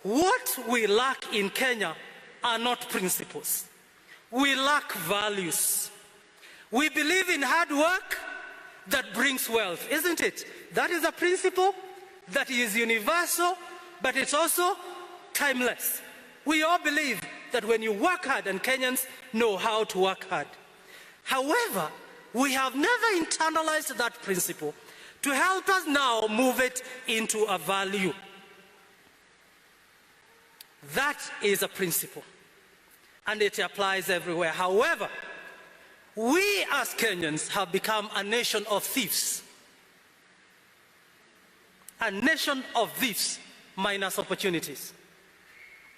What we lack in Kenya are not principles. We lack values. We believe in hard work that brings wealth, isn't it? That is a principle that is universal, but it's also timeless. We all believe that when you work hard, and Kenyans know how to work hard. However, we have never internalized that principle to help us now move it into a value. That is a principle, and it applies everywhere. However, we as Kenyans have become a nation of thieves. A nation of thieves minus opportunities.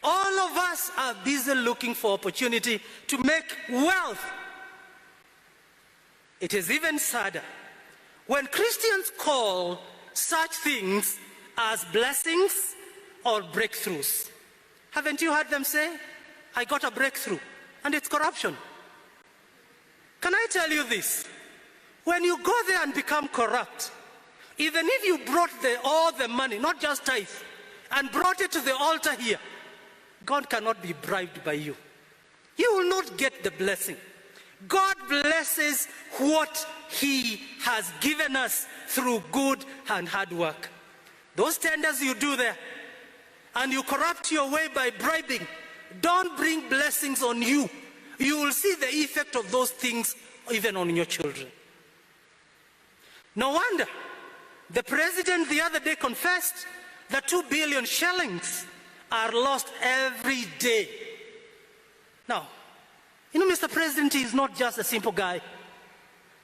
All of us are busy looking for opportunity to make wealth. It is even sadder when Christians call such things as blessings or breakthroughs. Haven't you heard them say, I got a breakthrough, and it's corruption? Can I tell you this? When you go there and become corrupt, even if you brought all the money, not just tithe, and brought it to the altar here, God cannot be bribed by you. You will not get the blessing. God blesses what He has given us through good and hard work. Those tenders you do there, and you corrupt your way by bribing, don't bring blessings on you. You will see the effect of those things even on your children. No wonder the president the other day confessed that 2 billion shillings are lost every day. Now, you know, Mr. President is not just a simple guy.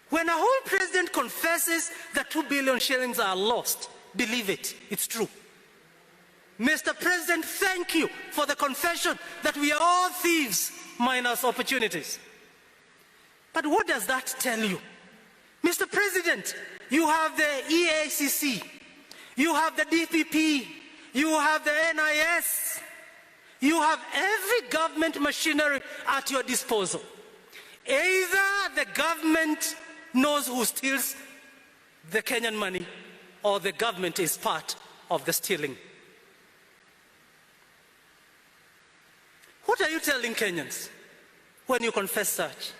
When a whole president confesses that 2 billion shillings are lost, believe it, it's true. Mr. President, thank you for the confession that we are all thieves minus opportunities. But what does that tell you? Mr. President, you have the EACC, you have the DPP, you have the NIS, you have every government machinery at your disposal. Either the government knows who steals the Kenyan money, or the government is part of the stealing. What are you telling Kenyans when you confess such?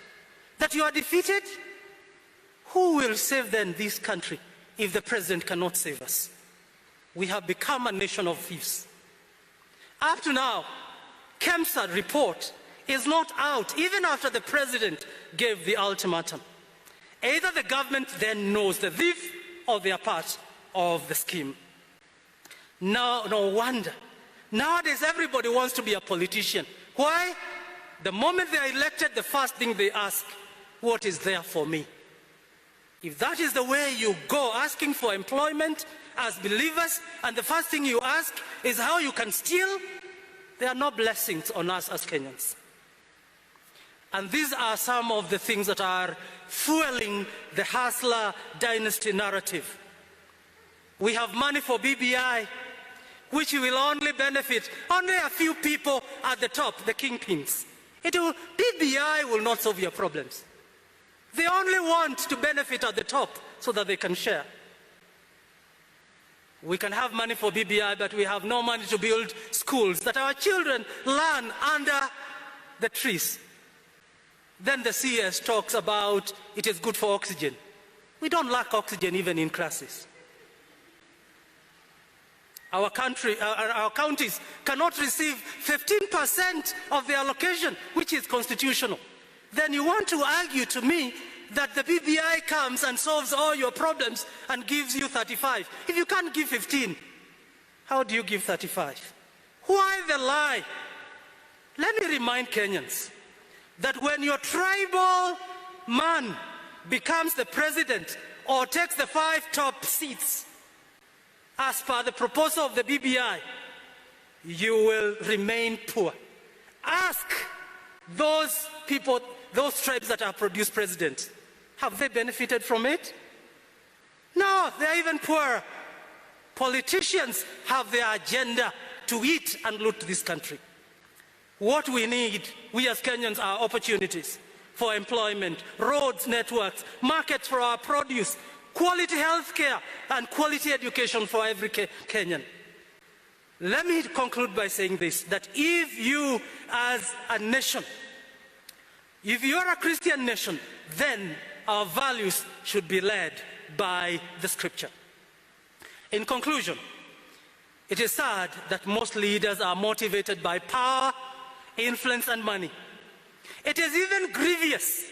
That you are defeated? Who will save then this country if the president cannot save us? We have become a nation of thieves. Up to now, KEMSA report is not out, even after the president gave the ultimatum. Either the government then knows the thief, or they are part of the scheme. No wonder. Nowadays, everybody wants to be a politician. Why? The moment they are elected, the first thing they ask, what is there for me? If that is the way you go asking for employment as believers, and the first thing you ask is how you can steal, there are no blessings on us as Kenyans. And these are some of the things that are fueling the hustler dynasty narrative. We have money for BBI, which will only benefit only a few people at the top, the kingpins. BBI will not solve your problems. They only want to benefit at the top so that they can share. We can have money for BBI, but we have no money to build schools that our children learn under the trees. Then the CS talks about it is good for oxygen. We don't lack oxygen even in classes. Our counties cannot receive 15% of the allocation, which is constitutional. Then you want to argue to me that the BBI comes and solves all your problems and gives you 35. If you can't give 15, how do you give 35? Why the lie? Let me remind Kenyans that when your tribal man becomes the president or takes the 5 top seats, as per the proposal of the BBI, you will remain poor. Ask those people, those tribes that have produced presidents, have they benefited from it? No, they're even poorer. Politicians have their agenda to eat and loot this country. What we need, we as Kenyans, are opportunities for employment, roads, networks, markets for our produce, quality health care, and quality education for every Kenyan. Let me conclude by saying this, that if you as a nation, if you are a Christian nation, then our values should be led by the scripture. In conclusion, it is sad that most leaders are motivated by power, influence, and money. It is even grievous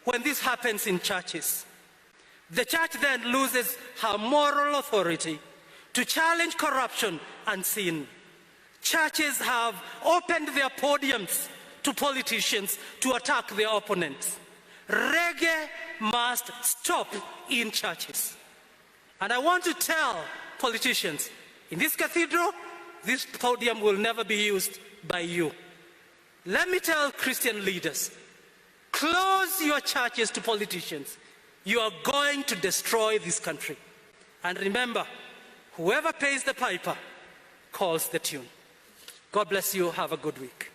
when this happens in churches. The church then loses her moral authority to challenge corruption and sin. Churches have opened their podiums to politicians to attack their opponents. Reggae must stop in churches. And I want to tell politicians, in this cathedral, this podium will never be used by you. Let me tell Christian leaders, close your churches to politicians. You are going to destroy this country. And remember, whoever pays the piper calls the tune. God bless you. Have a good week.